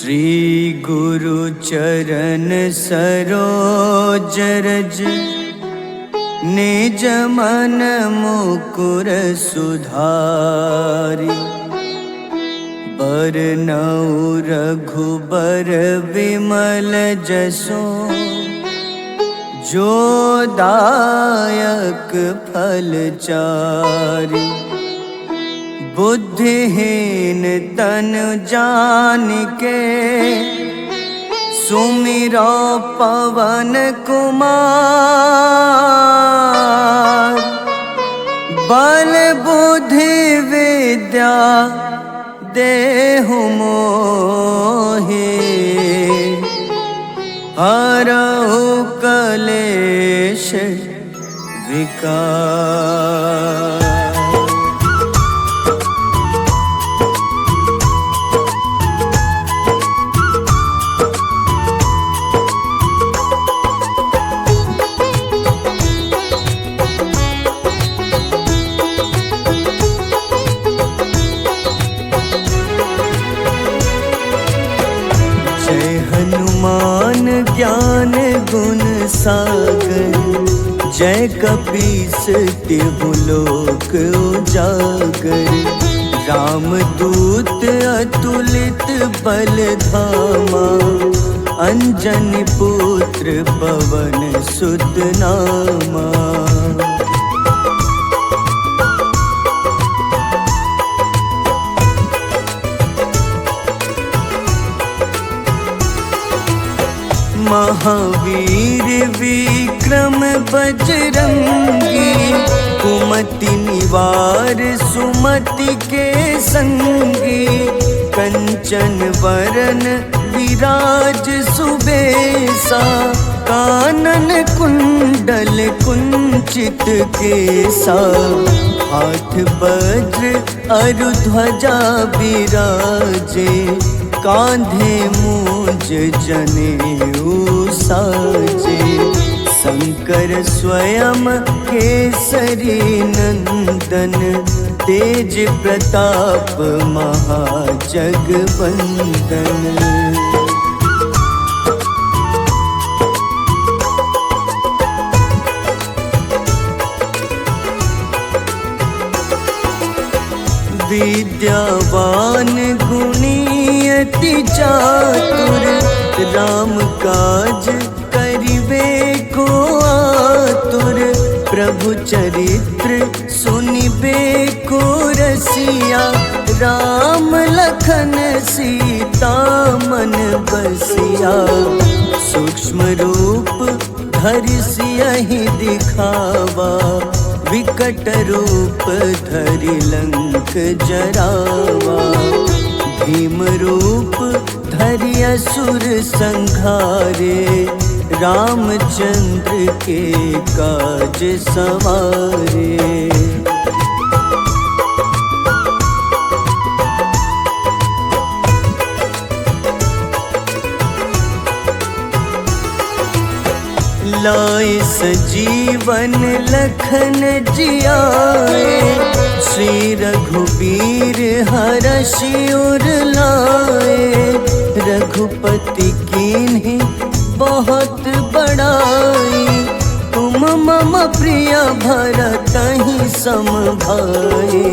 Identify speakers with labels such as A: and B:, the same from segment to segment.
A: श्री गुरु चरण सरोज रज निज मन मुकुर सुधारि। बरनउँ रघुबर विमल जसो जो दायक फल चारि। बुद्धिहीन तनु जानिके सुमिरो पवन कुमार। बल बुद्धि विद्या देहु मोहि हरहु कलेश विकार। जय हनुमान ज्ञान गुण सागर। जय कपीस तिहु लोक उजागर। रामदूत अतुलित बल धामा। अंजनी पुत्र पवन सुत नामा। महावीर विक्रम बजरंगी। कुमति निवार सुमति के संगी। कंचन वरन विराज सुबेसा। कानन कुंडल कुंचित केसा। हाथ वज्र अरु ध्वजा बिराजे। कांधे मूंज जनेऊ साजे। शंकर स्वयं केसरी नंदन। तेज प्रताप महाजगवंदन। विद्यावान गुणी अति चातुर। राम काज करिबे को आतुर। प्रभु चरित्र सुनिबे को रसिया। राम लखन सीता मन बसिया। सूक्ष्म रूप धरि सियहि दिखावा। विकट रूप धरि लंक जरावा। भीम रूप धरि असुर संहारे। रामचंद्र के काज सवारे। लाए सजीवन लखन जियाए। श्री रघुबीर हरषि उर लाए। रघुपति कीन्ही बहुत बड़ाई। तुम मम प्रिय भरतहि सम भाई।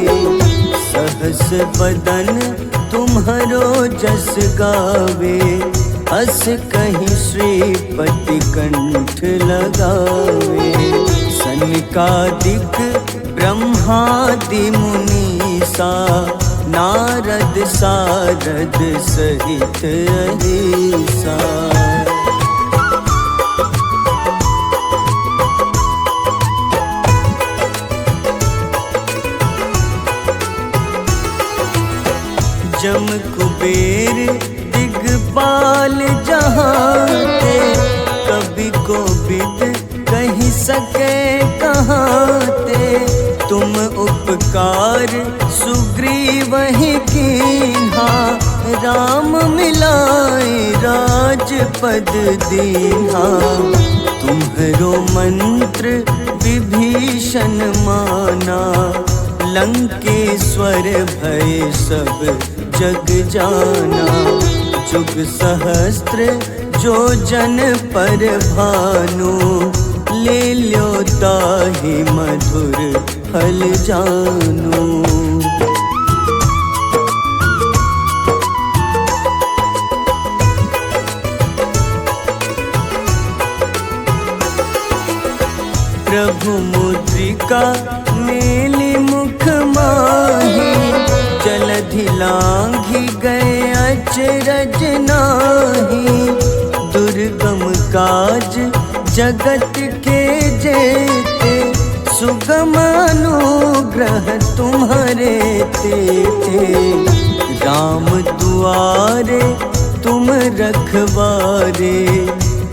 A: सहस बदन तुम्हरो जस गावे। अस कहीं श्रीपति कंठ लगावे। सनकादिक ब्रह्मादि मुनीसा। नारद सारद सहित अहिसा। जम कुबेर दिगपाल जहाते। कवि कोविद कहि सके कहाते। तुम उपकार सुग्रीवहि कीन्हा। राम मिलाए राजपद दीन्हा। तुम्हरो मंत्र विभीषण माना। लंकेश्वर भय सब जग जाना। जुग सहस्त्र जो जन पर भानु, ले ल्यो ताहि मधुर फल जानू। प्रभु मुद्रिका मेली मुख माही, जलधि लांघि गए अचरज नाही। दुर्गम काज जगत के जेते, सुगम अनुग्रह तुम्हारे तेते। राम दुआरे तुम रखवारे,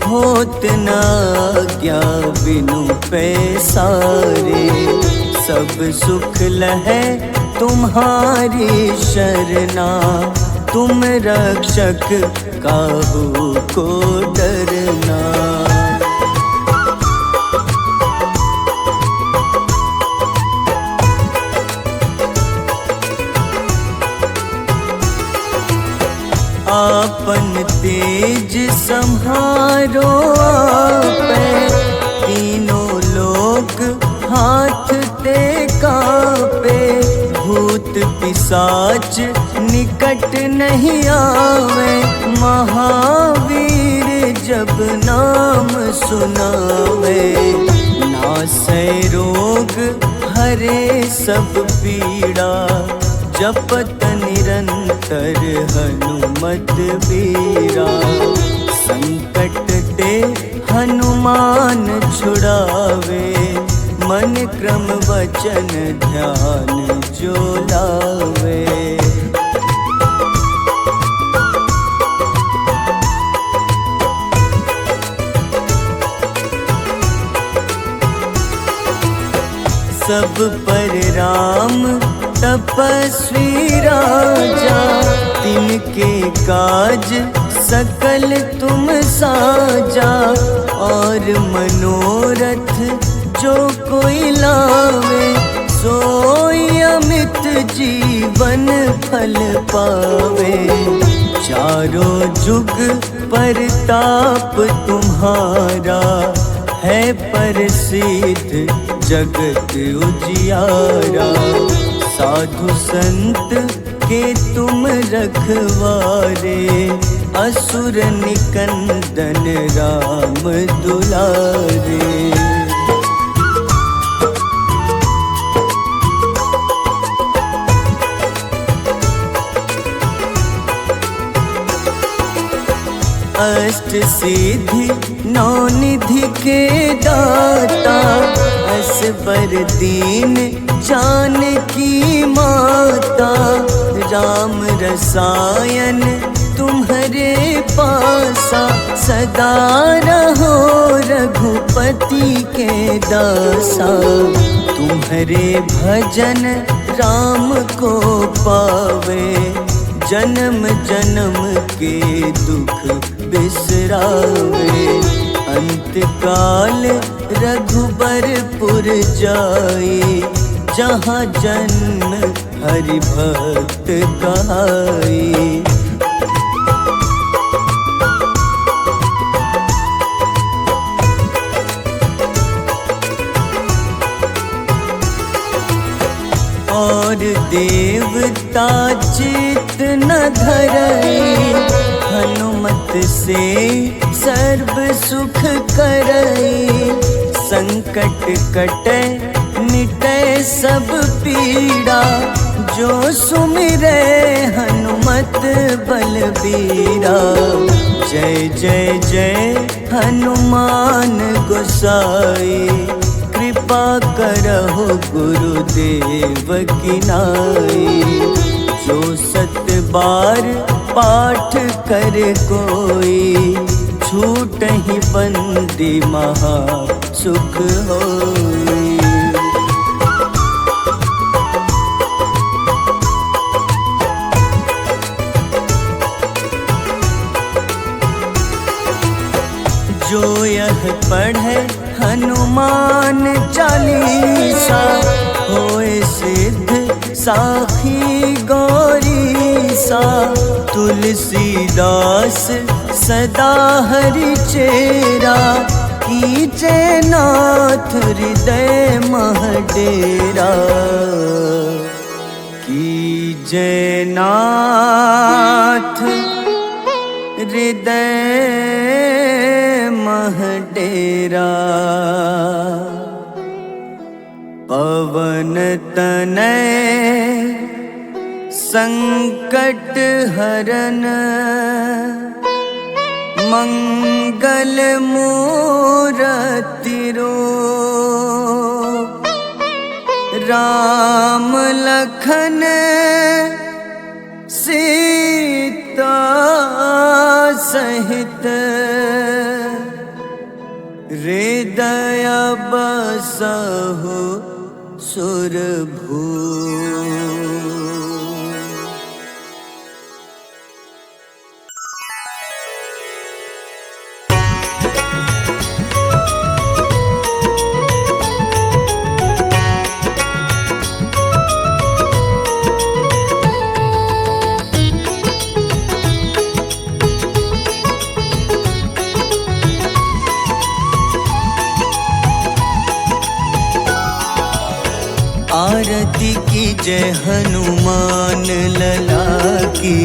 A: होत न आज्ञा बिनु पैसारे। सब सुख लहै तुम्हारी शरणा, तुम रक्षक काहू को डरना। आपन तेज सम्हारो आपै, तीनों लोक हाथ ते कापे। भूत पिशाच निकट नहीं आवे, महावीर जब नाम सुनावे। नासै रोग हरे सब पीड़ा, जपत निरंतर हनुमत बीरा। संकट ते हनुमान छुड़ावे, मन क्रम वचन ध्यान जो लावे। सब पर राम तपस्वी राजा, तिनके काज सकल तुम साजा। और मनोरथ जो कोई लावे, सोई अमित जीवन फल पावे। चारों जुग परताप तुम्हारा, है प्रसिद्ध जगत उजियारा। साधु संत के तुम रखवारे, असुर निकंदन राम दुलारे। अष्ट सिद्धि नौ निधि के दाता, असबर दीन जानकी माता। राम रसायन तुम्हारे पासा, सदा रहो रघुपति के दासा। तुम्हारे भजन राम को पावे, जन्म जन्म के दुख बिसरावे। अंत काल रघुबरपुर जाई, जहाँ जन्म हरि भक्त कहाई। और देवता चित न धरई, हनुमत से सर्व सुख करई। संकट कटै मिटै सब पीड़ा, जो सुमिरै हनुमत बलबीरा। जय जय जय हनुमान गोसाई, कृपा करहु गुरुदेव की नाई। जो सत बार पाठ कर कोई, छूटहि बंदी महा सुख होई। जो यह पढ़े हनुमान चालीसा, होए सिद्ध साखी गौरीसा। तुलसीदास सदा हरि चेरा, कीजे नाथ हृदय मह डेरा। कीजे नाथ हृदय मह डेरा। पवन तनय संकट हरन, मंगल मूरति रूप। राम लखन सीता सहित, हृदय बसहु सुरभूप। आरती की जय हनुमान लला की,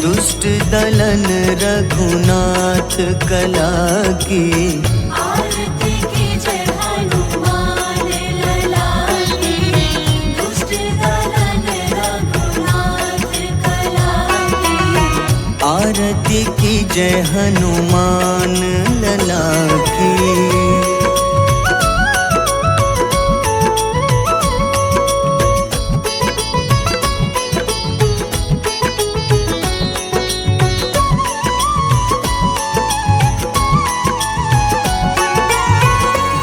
A: दुष्ट दलन रघुनाथ कला की।
B: आरती की जय हनुमान लला की, दुष्ट दलन रघुनाथ कला की।
A: आरती की जय हनुमान लला की।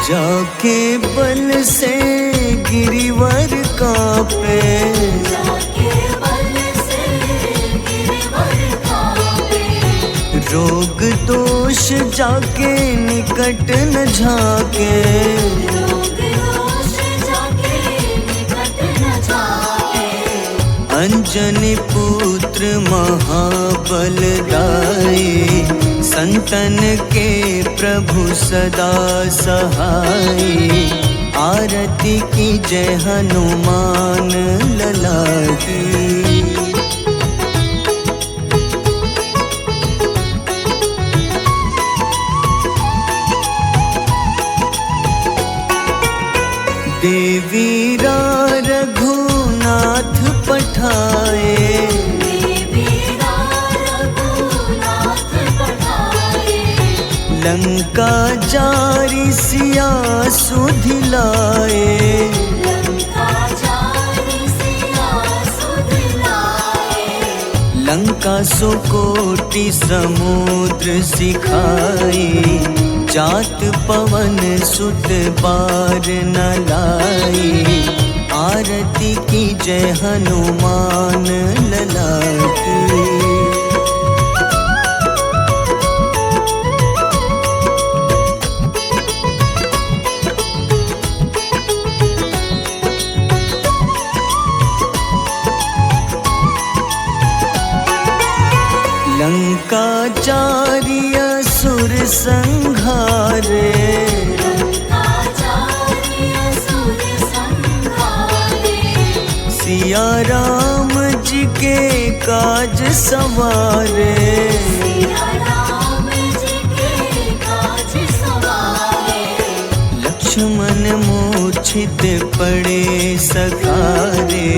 A: जाके बल से गिरिवर कांपे,
B: जाके बल से गिरवर कांपे।
A: रोग दोष जाके निकट न झाके।
B: रोग दोष जाके निकट न जाके।
A: अंजनी पुत्र महाबलदाई, संतन के प्रभु सदा सहाय। आरती की जय हनुमान लला की। देवीरा रघुनाथ पठाए, लंका जारी सिया सुधिलाए। लंका सुकोटि समुद्र सिखाए, जात पवन सुत बार न लाए। आरती की जय हनुमान लला की। लंका जारी असुर संघारे, सिया राम जी के काज सवारे। लक्ष्मण मूर्छित पड़े सकारे,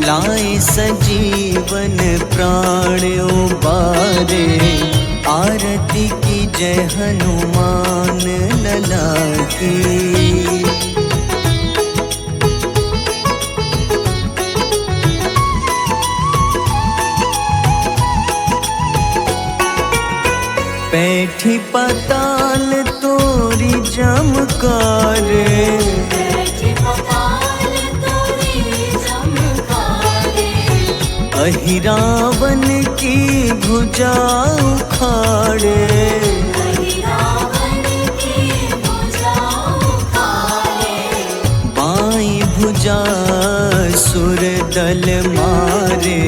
A: लाए सजीवन प्राण उबारे। आरती की जय हनुमान लला की। बैठी पाताल तोरी जमकारे, अहिरावन की भुजा उखाड़े। बाईं भुजा सुर दल मारे,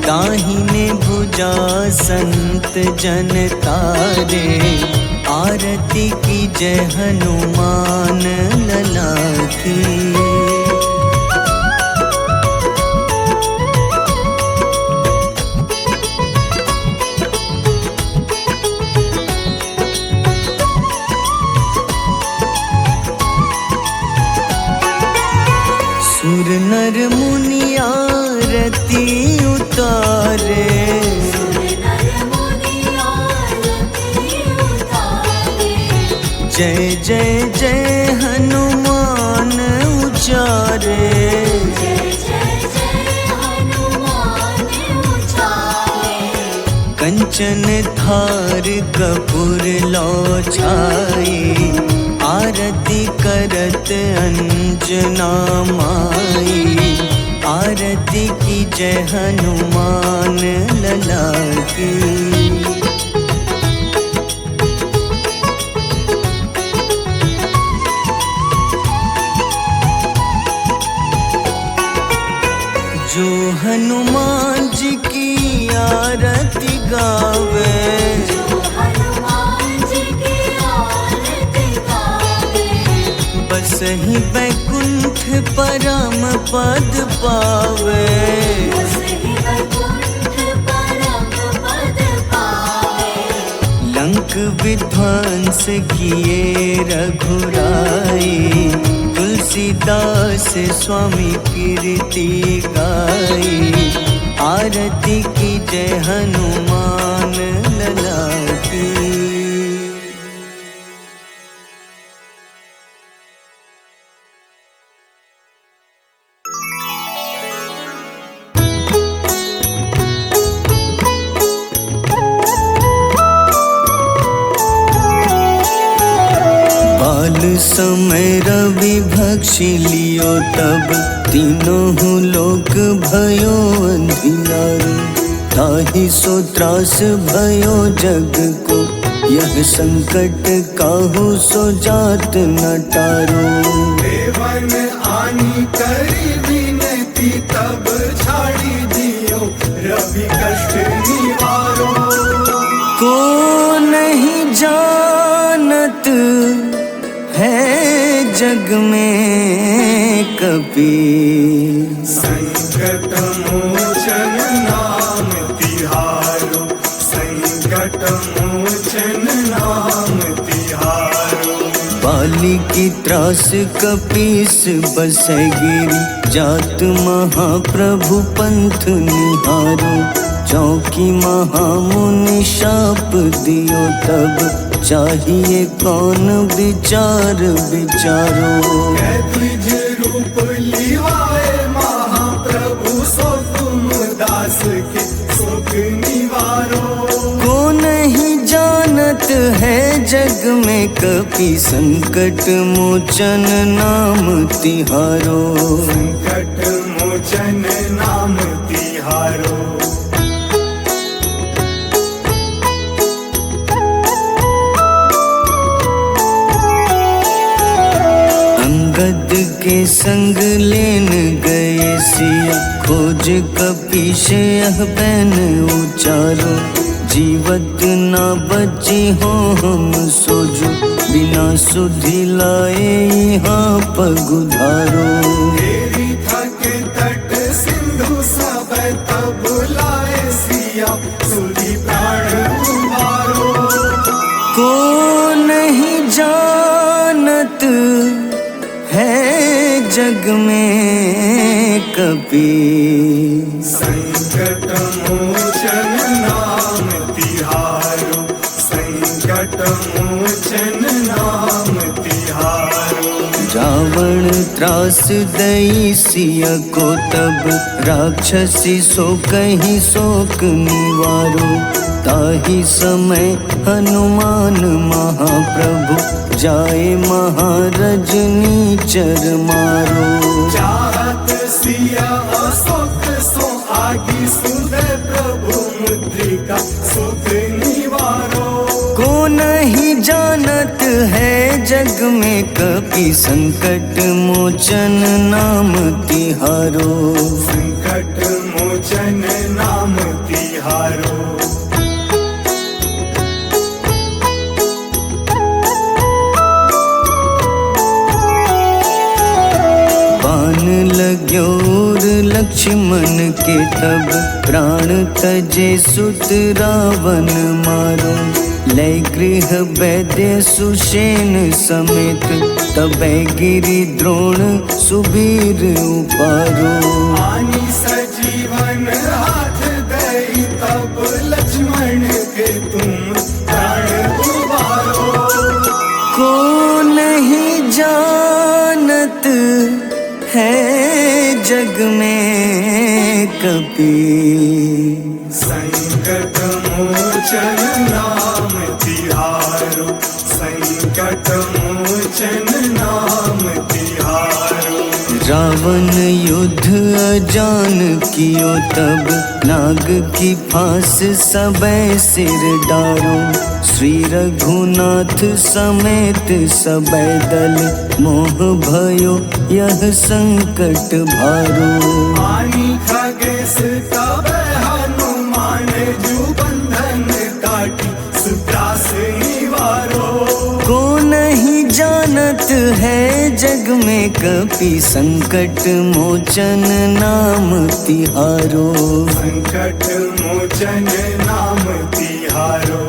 A: दाहिने भुजा संत जन तारे, आरती की जय हनुमान लला की। सुर नर मुनि आरती उतारे, जय जय जय हनुमान उचारे। कंचन थार कपूर लो छाई, आरती करत अंजना माई। आरती की जय हनुमान लला की। जो हनुमान जी की आरती गावे, बस ही बैकुंठ परम पद पावे। लंक विध्वंस किए रघुराई, तुलसीदास स्वामी कीर्ति गाई। आरती की जय हनुमान लला की। बाल समय रवि भक्षी लियो, तब तीनों लोक भयो अंधियारो। ताहि सो त्रास भयो जग को, यह संकट काहू सो जात न टारो।
C: देवन आनी करी विनती, तब छाड़ी दियो रवि कष्ट निवारो।
A: को नहीं जानत है जग में कपि,
C: संकट मोचन नाम तिहारो। संकट मोचन नाम तिहारो।
A: बाली की त्रास कपीस बसै गिरी, जात महाप्रभु पंथ निहारो। चौकी महामुनि शाप दियो, तब चाहिए कौन विचार विचारो।
C: द्विज रूप लिवाए महाप्रभु, सो तुम दास के सुख निवारो।
A: को नहीं जानत है जग में कपि, संकट मोचन नाम तिहारो।
C: संकट मोचन नाम तिहारो।
A: अंगद के संग लेन गए सिया, खोज कपीश यह बैन उचारो। जीवत ना बची हो हम सोजो, बिना सुधि लाए यहाँ पगुधारो।
C: तेरी थके तट सिंधु सब तब लाए सिया, सुधि प्राण उबारो।
A: को नहीं जानत है जग में कपि,
C: संकट मोचन नाम तिहारो। संकट मोचन नाम तिहारो।
A: रावण त्रास दई सिया को, तब राक्षसी सो कहीं शोक निवारो। ताहि समय हनुमान महाप्रभु, जाए महारजनी चर मारो।
C: चाहत सिया अशोक सो आगी, सुधे प्रभु मुद्रिका सुख निवारो।
A: को नहीं जानत है जग में कपि, संकट मोचन नाम तिहारो।
C: संकट मोचन नाम
A: लक्ष्मण के तब प्राण तजे सुत रावण मारो। लय गृह वैद्य सुषेण समेत तबै गिरि द्रोण सुबीर उपारो।
C: आनी सजीवन हाथ दई तब लक्ष्मण के तुम प्राण उबारो।
A: को नहीं जानत है जग में कपि,
C: संकट मोचन नाम तिहारो। संकट मोचन नाम तिहारो।
A: रावण युद्ध अजान कियो तब नाग की फांस सबै सिर डारो। श्री रघुनाथ समेत सबै दल मोह भयो यह संकट भारो।
C: आनी खगेश तब हनुमान जू बंधन काटी सुत्रास निवारो।
A: को नहीं जानत है जग में कपि, संकट मोचन नाम तिहारो।
C: संकट मोचन नाम तिहारो।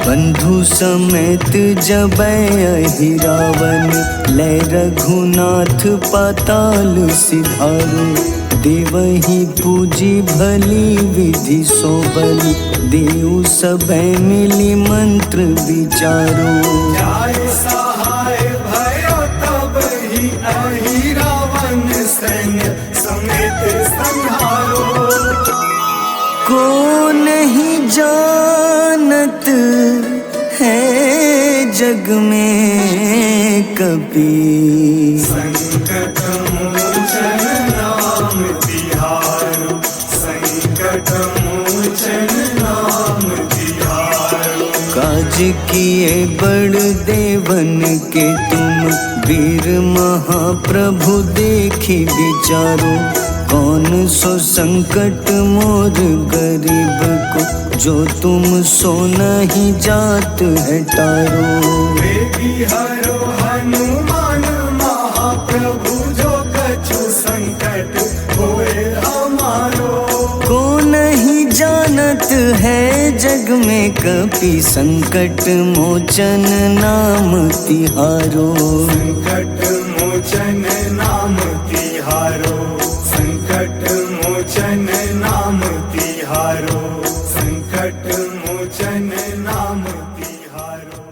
A: बंधु समेत जबै अहि रावण, लय रघुनाथ पाताल सिधारो। देवहि पूजी भली विधि सोबल, देव सबै मिली मंत्र विचारो।
C: जाय सहाय भयो तब ही अहि रावण सैन्य समेत संहारो।
A: को नहीं जानत है जग में कपि,
C: संकट मोचन नाम तिहारो। संकट मोचन नाम तिहारो।
A: काज किए बड़ देवन के तुम, वीर महाप्रभु देखी विचारो। कौन सो संकट मोर गरीब को, जो तुम सो नहीं जात है टारो।
C: बेगी हरो हनुमान महाप्रभु, जो कछु संकट होए हमारो।
A: को नहीं जानत है जग में कपि, संकट मोचन नाम तिहारो।
C: संकट मोचन नाम तिहारो। संकट मोचन नाम तिहारो। संकट मोचन नाम तिहारो।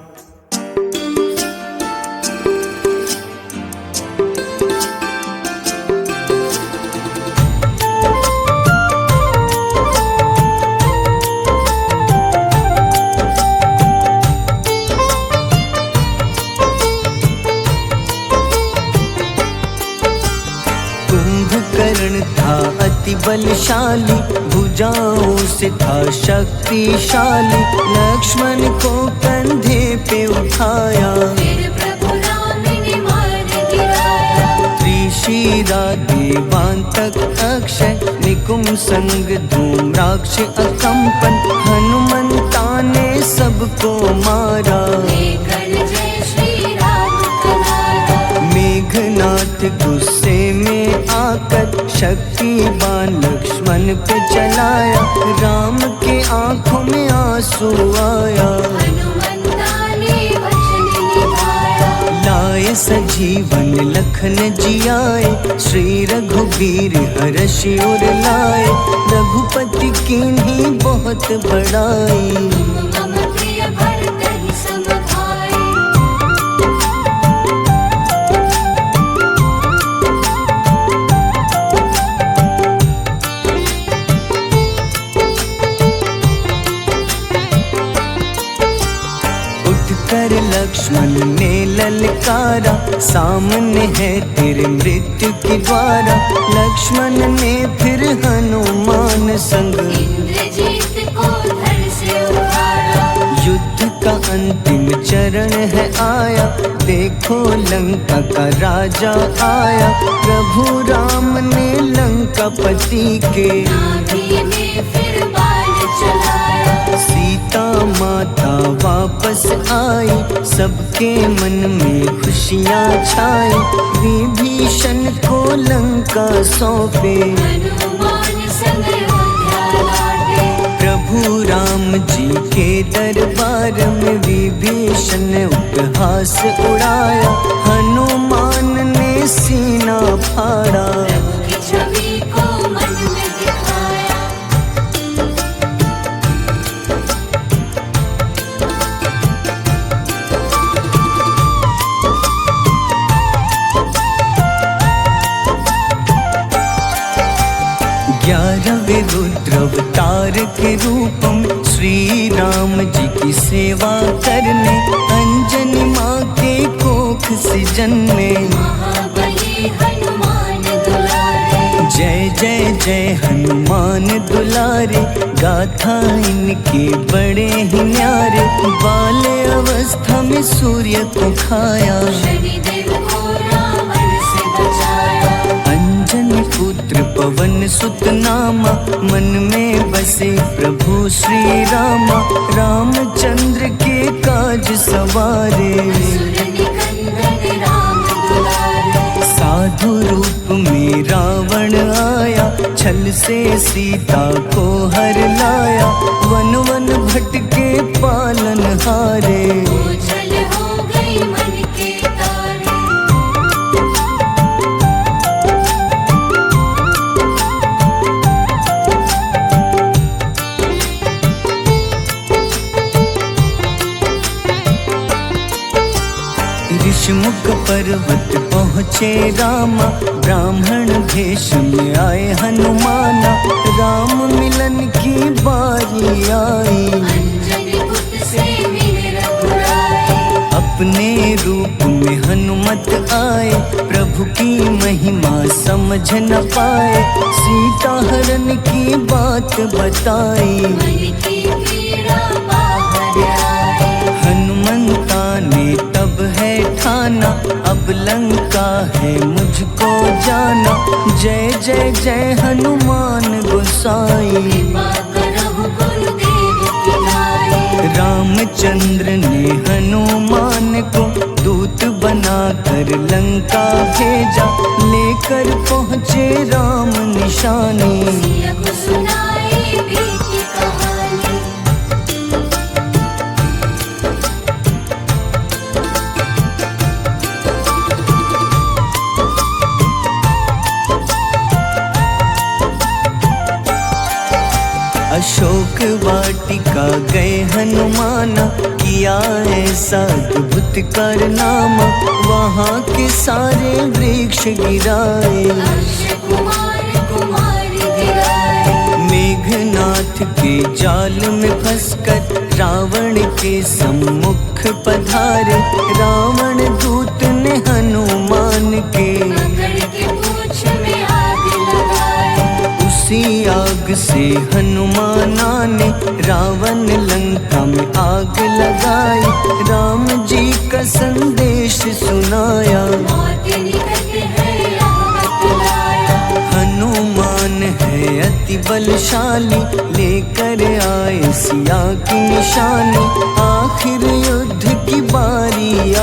A: कुंभकर्ण था अति बलशाली, भुजाओं से था शक्तिशाली। लक्ष्मण को कंधे पे उठाया,
B: फिर प्रभु राम ने मार गिराया।
A: त्रिशिरा देवांतक अक्षय, निकुंभ संग धूम्राक्ष अकंपन। हनुमंता ने सबको मारा,
B: लेकर जय श्री राम कनारा।
A: मेघनाथ गुस्से में आकर शक्तिवान लक्ष्मण पे चलाया। राम के आंखों में आंसू आया,
B: हनुमंता ने वचन निभाया।
A: लाए सजीवन लखन जियाए, श्री रघुबीर हर्षि उर लाए। रघुपति कीन्ही बहुत बड़ाई,
B: मम प्रिय भरत ही सम भाई।
A: उठकर लक्ष्मण ने ललकारा, सामने है तेरे मृत्यु की द्वारा। लक्ष्मण ने फिर हनुमान संग,
B: इंद्रजीत को धड़ से उतारा।
A: युद्ध का अंतिम चरण है आया, देखो लंका का राजा आया। प्रभु राम ने लंकापति के,
B: नाभि में फिर बाण चलाया।
A: सीता माता वापस आई, सबके मन में खुशियाँ छाई। विभीषण को लंका सौंपे,
B: हनुमान संग अयोध्या लौटे।
A: प्रभु राम जी के दरबार में विभीषण ने उपहास उड़ाया। हनुमान ने सीना फाड़ा,
B: प्रभु की छवि को मन में दिखाया।
A: ग्यारहवें रुद्र अवतार के रूप में श्री राम जी की सेवा करने, अंजनी माँ के कोख से जन्मे।
B: महाबली हनुमान दुलारे,
A: जय जय जय हनुमान दुलारे, गाथा इनके बड़े ही न्यारे। बाल्य अवस्था में सूर्य को खाया,
B: शनिदेव को रावण से बचाया।
A: अंजनी पुत्र पवन सुत नामा, मन में बसे प्रभु श्री रामा। रामचंद्र के काज सवारे,
B: असुर निकंदन राम दुलारे।
A: साधु रूप में रावण आया, छल से सीता को हर लाया। वन वन भटके पालन हारे,
B: ओझल हो गई मन के तारे।
A: ऋषिमुख पर्वत पहुँचे रामा, ब्राह्मण भेष में आए हनुमाना। राम मिलन की बारी आई,
B: अंजनी पुत्र से मिले रघुराई।
A: अपने रूप में हनुमत आए, प्रभु की महिमा समझ न पाए। सीता हरण की बात बताई,
B: मन की पीड़ा बाहर आए।
A: हनुमंता ने तब है ठाना, अब लंका है मुझको जाना। जय जय जय हनुमान गोसाई,
B: कृपा करहु गुरुदेव की नाई।
A: रामचंद्र ने हनुमान को दूत बनाकर लंका भेजा। लेकर पहुँचे राम निशानी,
B: सिया को सुनाई बीती कहानी।
A: अशोक वाटिका गए हनुमाना, किया ऐसा अद्भुत कारनामा। वहाँ के सारे वृक्ष गिराए,
B: अक्षय कुमार कुमारी गिराए।
A: मेघनाथ के जाल में फंसकर रावण के सम्मुख पधारे। रावण दूत ने हनुमान के
B: पकड़ के पूंछ में आग लगाए।
A: उसी आग से हनुमाना ने रावण लंका में आग लगाई। राम जी का संदेश सुनाया,
B: मौत निकट है यह बतलाया।
A: हनुमान है अति बलशाली, लेकर आए सिया की निशानी। आखिर युद्ध की बारी